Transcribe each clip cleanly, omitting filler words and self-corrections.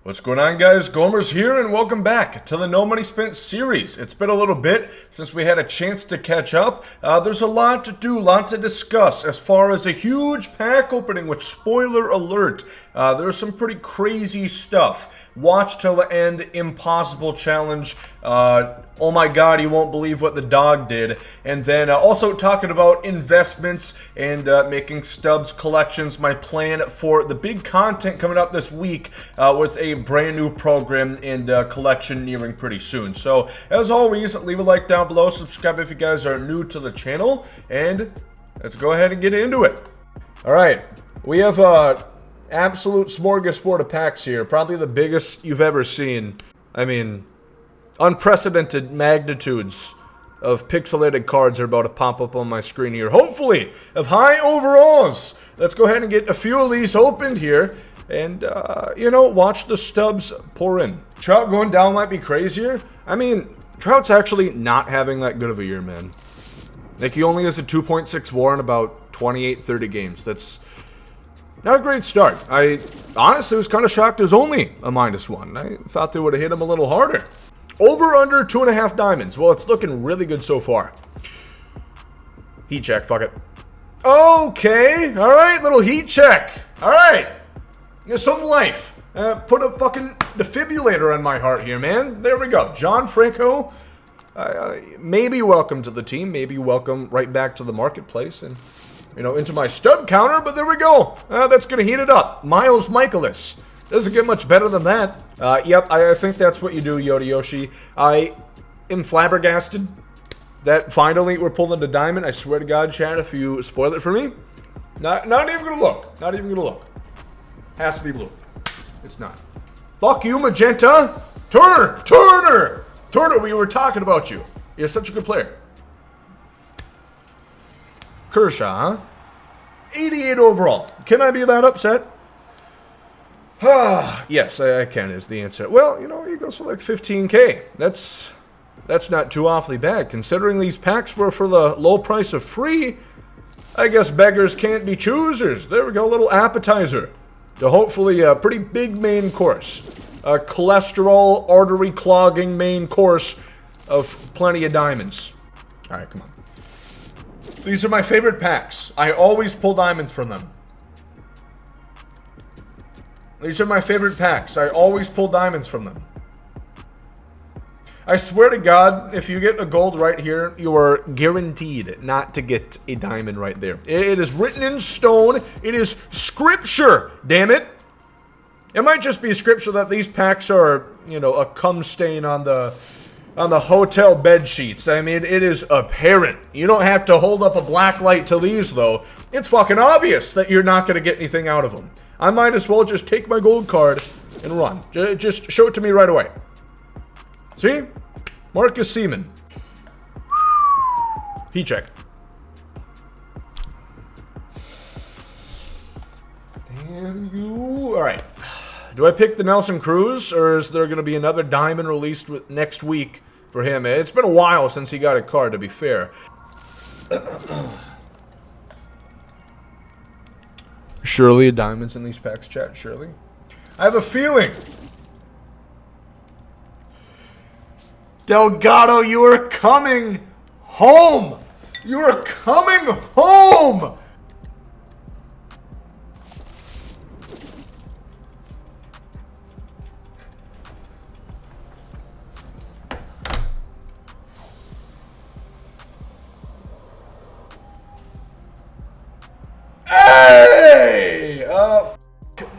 What's going on, guys? Gomer's here, and welcome back to the No Money Spent series. It's been a little bit since we had a chance to catch up. There's a lot to do, lot to discuss as far as a huge pack opening, which, spoiler alert, there's some pretty crazy stuff. Watch till the end, impossible challenge. Oh my god, you won't believe what the dog did. And then also talking about investments and making Stubs collections. My plan for the big content coming up this week with a brand new program and collection nearing pretty soon. So as always, leave a like down below, subscribe if you guys are new to the channel, and let's go ahead and get into it. Alright, we have absolute smorgasbord of packs here, probably the biggest you've ever seen. I mean, unprecedented magnitudes of pixelated cards are about to pop up on my screen here, hopefully of high overalls. Let's go ahead and get a few of these opened here and you know, watch the Stubs pour in. Trout going down might be crazier. I mean, Trout's actually not having that good of a year, man. Like, he only has a 2.6 WAR in about 28-30 games. That's not a great start. I honestly was kind of shocked it was only a -1. I thought they would have hit him a little harder. Over under 2.5 diamonds. Well, it's looking really good so far. Heat check, fuck it. Okay, alright, little heat check. Alright. There's some life. Put a fucking defibrillator on my heart here, man. There we go. John Franco. Maybe welcome to the team. Maybe welcome right back to the marketplace. And, you know, into my stub counter. But there we go. That's going to heat it up. Miles Michaelis. Doesn't get much better than that. Yep, I think that's what you do, Yoda Yoshi. I am flabbergasted that finally we're pulling a diamond. I swear to God, Chad, if you spoil it for me, not even gonna look. Not even gonna look. Has to be blue. It's not. Fuck you, Magenta. Turner, we were talking about you. You're such a good player. Kershaw, huh? 88 overall. Can I be that upset? Yes, I can is the answer. Well, you know, he goes for like 15K. That's not too awfully bad. Considering these packs were for the low price of free, I guess beggars can't be choosers. There we go, a little appetizer to hopefully a pretty big main course. A cholesterol, artery clogging main course of plenty of diamonds. Alright, come on. These are my favorite packs. I always pull diamonds from them. These are my favorite packs. I always pull diamonds from them. I swear to God, if you get a gold right here, you are guaranteed not to get a diamond right there. It is written in stone. It is scripture, damn it. It might just be scripture that these packs are, you know, a cum stain on the hotel bed sheets. I mean, it is apparent. You don't have to hold up a black light to these, though. It's fucking obvious that you're not going to get anything out of them. I might as well just take my gold card and run. Just show it to me right away. See? Marcus Seaman. Heat check. Damn you. Alright. Do I pick the Nelson Cruz, or is there going to be another diamond released next week for him? It's been a while since he got a card, to be fair. Surely a diamond's in these packs, chat. Surely. I have a feeling. Delgado, you are coming home. You are coming home. Hey!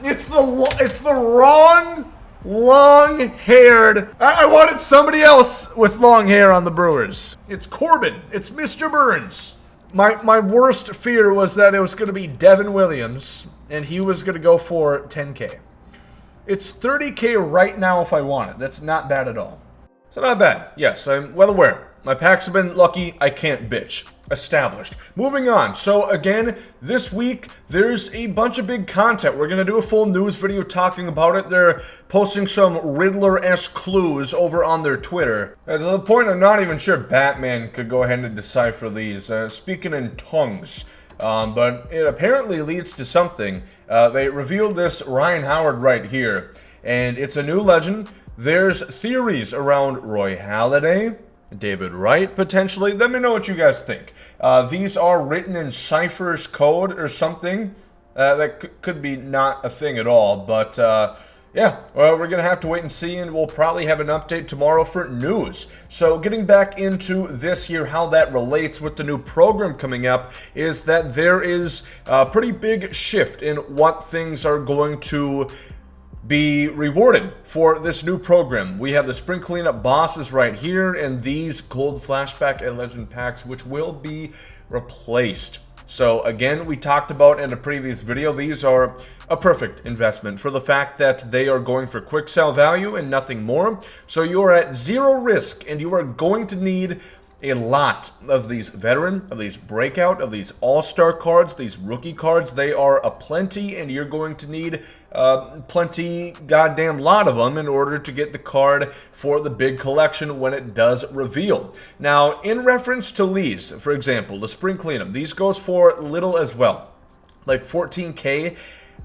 It's the wrong long-haired. I wanted somebody else with long hair on the Brewers. It's Corbin. It's Mr. Burns. My worst fear was that it was going to be Devin Williams, and he was going to go for 10K. It's 30K right now if I want it. That's not bad at all. So not bad. Yes, I'm well aware. My packs have been lucky. I can't bitch. Established. Moving on. So again, this week, there's a bunch of big content. We're going to do a full news video talking about it. They're posting some Riddler-esque clues over on their Twitter. To the point I'm not even sure Batman could go ahead and decipher these. Speaking in tongues. But it apparently leads to something. They revealed this Ryan Howard right here. and it's a new legend. There's theories around Royale, David Wright, potentially. Let me know what you guys think. These are written in Cypher's code or something. That could be not a thing at all, but yeah, well, we're going to have to wait and see, and we'll probably have an update tomorrow for news. So getting back into this here, how that relates with the new program coming up is that there is a pretty big shift in what things are going to be rewarded for this new program. We have the spring cleanup bosses right here, and these gold flashback and legend packs, which will be replaced. So again, we talked about in a previous video, these are a perfect investment for the fact that they are going for quick sell value and nothing more. So you are at zero risk, and you are going to need a lot of these veteran, of these breakout, of these all-star cards, these rookie cards. They are aplenty, and you're going to need plenty goddamn lot of them in order to get the card for the big collection when it does reveal. Now, in reference to these, for example, the spring cleanup, these goes for little as well, like 14K.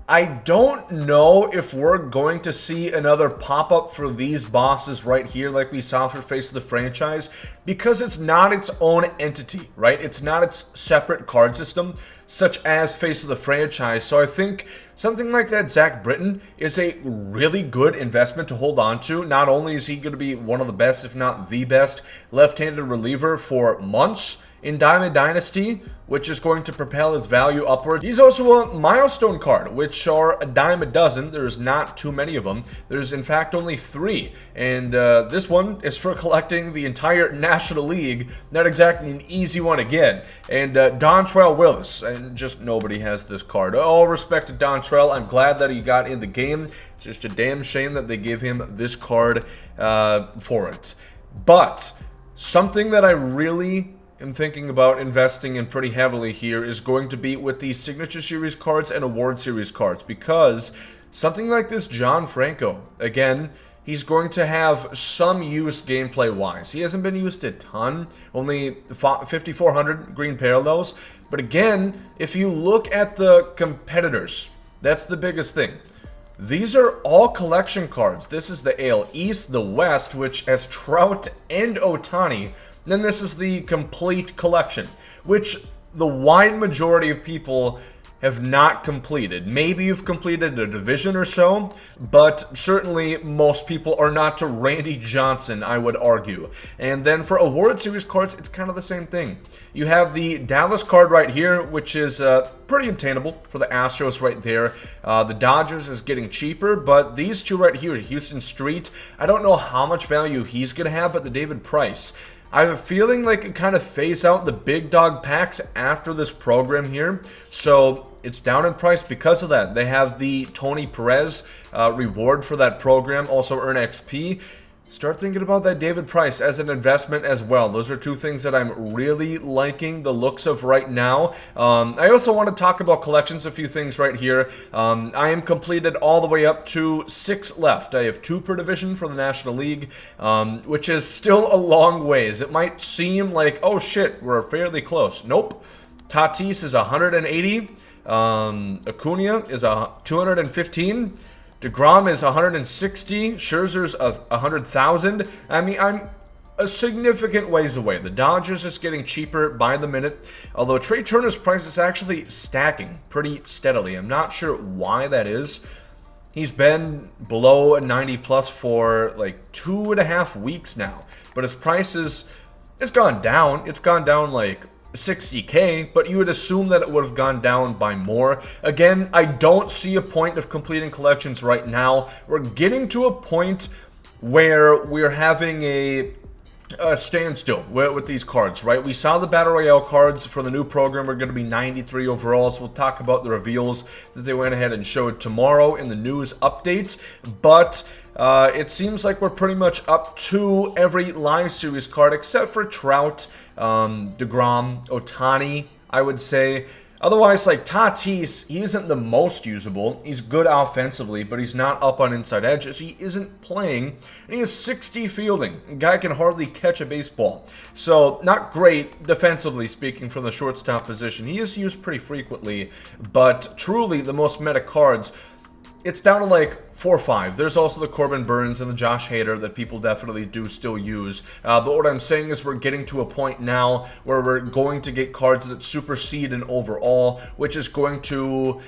I don't know if we're going to see another pop-up for these bosses right here like we saw for Face of the Franchise, because it's not its own entity, right? It's not its separate card system, such as Face of the Franchise. So I think something like that Zach Britton is a really good investment to hold on to. Not only is he going to be one of the best, if not the best, left-handed reliever for months in Diamond Dynasty, which is going to propel his value upwards. He's also a milestone card, which are a dime a dozen. There's not too many of them. There's in fact only 3, and this one is for collecting the entire National League. Not exactly an easy one to get. And Dontrell Willis, and just nobody has this card. All respect to Dontrell. I'm glad that he got in the game. It's just a damn shame that they give him this card for it. But something that I really am thinking about investing in pretty heavily here is going to be with these Signature Series cards and Award Series cards, because something like this John Franco, again, he's going to have some use gameplay-wise. He hasn't been used a ton, only 5,400 green parallels, but again, if you look at the competitors, that's the biggest thing. These are all collection cards. This is the AL East, the West, which has Trout and Ohtani. Then this is the complete collection, which the wide majority of people have not completed. Maybe you've completed a division or so, but certainly most people are not to Randy Johnson, I would argue. And then for Award Series cards, it's kind of the same thing. You have the Dallas card right here, which is pretty obtainable for the Astros right there. The Dodgers is getting cheaper, but these two right here, Houston Street, I don't know how much value he's going to have, but the David Price, I have a feeling like it kind of phase out the big dog packs after this program here. So it's down in price because of that. They have the Tony Perez reward for that program, also earn XP. Start thinking about that David Price as an investment as well. Those are two things that I'm really liking the looks of right now. I also want to talk about collections, a few things right here. I am completed all the way up to 6 left. I have 2 per division for the National League, which is still a long ways. It might seem like, oh shit, we're fairly close. Nope. Tatis is 180. Acuna is 215. DeGrom is 160. Scherzer's 100,000. I mean, I'm a significant ways away. The Dodgers is getting cheaper by the minute, although Trey Turner's price is actually stacking pretty steadily. I'm not sure why that is. He's been below a 90 plus for like 2.5 weeks now, but his price it's gone down. It's gone down like 60K, but you would assume that it would have gone down by more. Again, I don't see a point of completing collections right now. We're getting to a point where we're having a standstill with these cards, right? We saw the Battle Royale cards for the new program are going to be 93 overall, so we'll talk about the reveals that they went ahead and showed tomorrow in the news update, but it seems like we're pretty much up to every live series card except for Trout, DeGrom, Ohtani, I would say. Otherwise, like Tatis, he isn't the most usable. He's good offensively, but he's not up on inside edges. He isn't playing, and he has 60 fielding. The guy can hardly catch a baseball. So, not great defensively speaking from the shortstop position. He is used pretty frequently, but truly the most meta cards. it's down to like 4 or 5. There's also the Corbin Burns and the Josh Hader that people definitely do still use. But what I'm saying is we're getting to a point now where we're going to get cards that supersede an overall, which is going to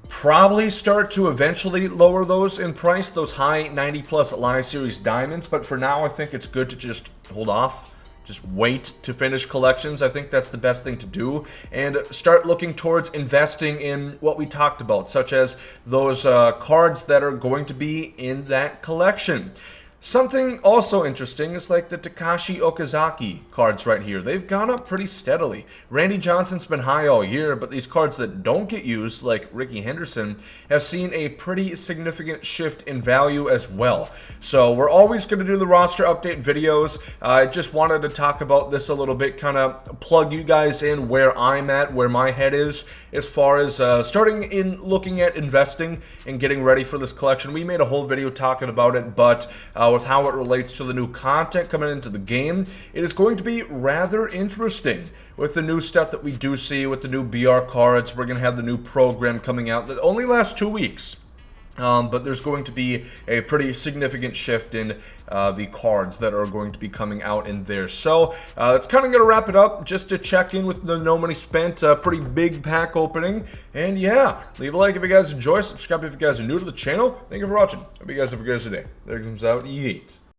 probably start to eventually lower those in price, those high 90 plus Live Series diamonds. But for now, I think it's good to just hold off. Just wait to finish collections. I think that's the best thing to do, and start looking towards investing in what we talked about, such as those cards that are going to be in that collection. Something also interesting is like the Takashi Okazaki cards right here. They've gone up pretty steadily. Randy Johnson's been high all year, but these cards that don't get used, like Ricky Henderson, have seen a pretty significant shift in value as well. So we're always going to do the roster update videos. I just wanted to talk about this a little bit, kind of plug you guys in where I'm at, where my head is, as far as starting in looking at investing and getting ready for this collection. We made a whole video talking about it, but with how it relates to the new content coming into the game, it is going to be rather interesting with the new stuff that we do see with the new BR cards. We're going to have the new program coming out that only lasts 2 weeks. But there's going to be a pretty significant shift in the cards that are going to be coming out in there. So it's kind of going to wrap it up just to check in with the No Money Spent pretty big pack opening. And yeah, leave a like if you guys enjoy, subscribe if you guys are new to the channel. Thank you for watching. Hope you guys have a good day. There comes out, yeet.